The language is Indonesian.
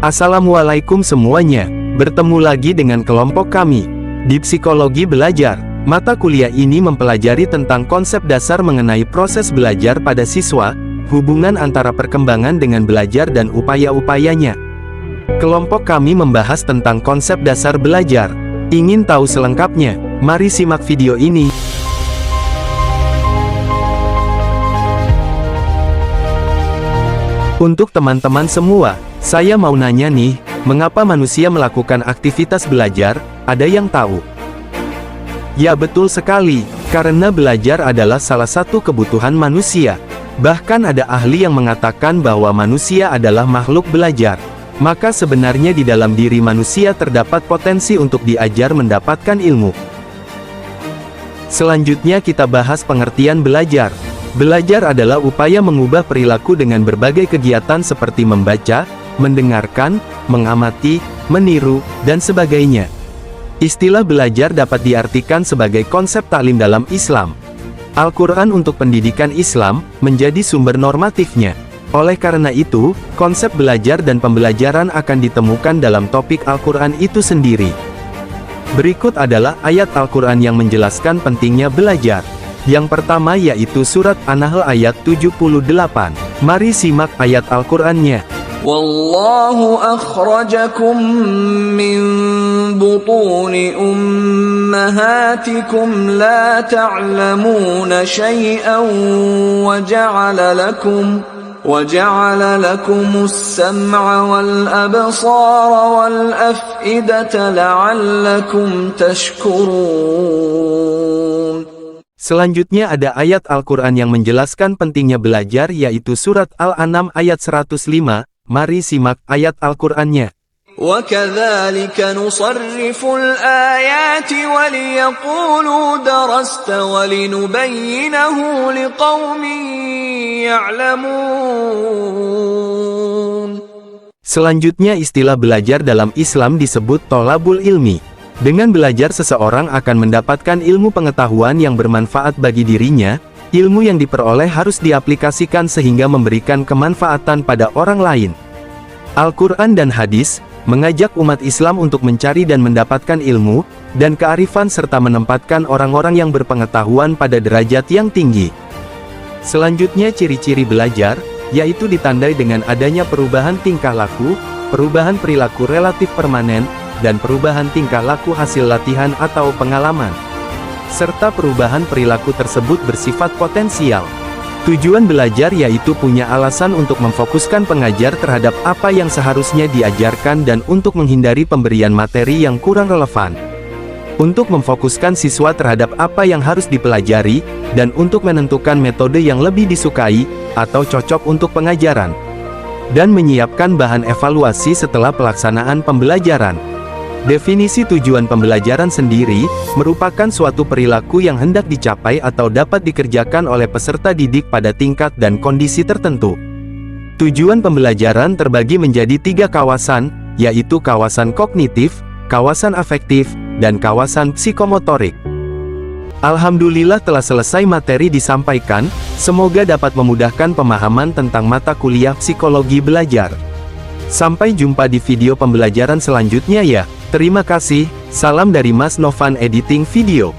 Assalamualaikum semuanya, bertemu lagi dengan kelompok kami. Di Psikologi Belajar, mata kuliah ini mempelajari tentang konsep dasar mengenai proses belajar pada siswa, hubungan antara perkembangan dengan belajar dan upaya-upayanya. Kelompok kami membahas tentang konsep dasar belajar. Ingin tahu selengkapnya? Mari simak video ini. Untuk teman-teman semua, saya mau nanya nih, mengapa manusia melakukan aktivitas belajar? Ada yang tahu? Ya betul sekali, karena belajar adalah salah satu kebutuhan manusia. Bahkan ada ahli yang mengatakan bahwa manusia adalah makhluk belajar. Maka sebenarnya di dalam diri manusia terdapat potensi untuk diajar mendapatkan ilmu. Selanjutnya kita bahas pengertian belajar. Belajar adalah upaya mengubah perilaku dengan berbagai kegiatan seperti membaca, mendengarkan, mengamati, meniru, dan sebagainya. Istilah belajar dapat diartikan sebagai konsep taklim dalam Islam. Al-Quran untuk pendidikan Islam menjadi sumber normatifnya. Oleh karena itu, konsep belajar dan pembelajaran akan ditemukan dalam topik Al-Quran itu sendiri. Berikut adalah ayat Al-Quran yang menjelaskan pentingnya belajar. Yang pertama yaitu surat An-Nahl ayat 78. Mari simak ayat Al-Qurannya. Wallahu akhrajakum min butuni ummahatikum la ta'lamuna syai'an wa ja'ala lakumus sam'a wal absara wal af'idata la'allakum tashkurun. Selanjutnya ada ayat Al-Quran yang menjelaskan pentingnya belajar yaitu surat Al-An'am ayat 105. Mari simak ayat Al-Qur'annya. وَكَذَلِكَ نُصَرِّفُ الْآيَاتِ وَلِيَقُولُوا دَرَسْتَ وَلِنُبَيِّنَهُ لِقَوْمٍ يَعْلَمُونَ. Selanjutnya istilah belajar dalam Islam disebut tholabul ilmi. Dengan belajar seseorang akan mendapatkan ilmu pengetahuan yang bermanfaat bagi dirinya. Ilmu yang diperoleh harus diaplikasikan sehingga memberikan kemanfaatan pada orang lain. Al-Quran dan hadis mengajak umat Islam untuk mencari dan mendapatkan ilmu dan kearifan serta menempatkan orang-orang yang berpengetahuan pada derajat yang tinggi. Selanjutnya ciri-ciri belajar, yaitu ditandai dengan adanya perubahan tingkah laku, perubahan perilaku relatif permanen, dan perubahan tingkah laku hasil latihan atau pengalaman. Serta perubahan perilaku tersebut bersifat potensial. Tujuan belajar yaitu punya alasan untuk memfokuskan pengajar terhadap apa yang seharusnya diajarkan dan untuk menghindari pemberian materi yang kurang relevan. Untuk memfokuskan siswa terhadap apa yang harus dipelajari, dan untuk menentukan metode yang lebih disukai, atau cocok untuk pengajaran. Dan menyiapkan bahan evaluasi setelah pelaksanaan pembelajaran. Definisi tujuan pembelajaran sendiri, merupakan suatu perilaku yang hendak dicapai atau dapat dikerjakan oleh peserta didik pada tingkat dan kondisi tertentu. Tujuan pembelajaran terbagi menjadi 3 kawasan, yaitu kawasan kognitif, kawasan afektif, dan kawasan psikomotorik. Alhamdulillah telah selesai materi disampaikan, semoga dapat memudahkan pemahaman tentang mata kuliah psikologi belajar. Sampai jumpa di video pembelajaran selanjutnya ya. Terima kasih, salam dari Mas Novan Editing Video.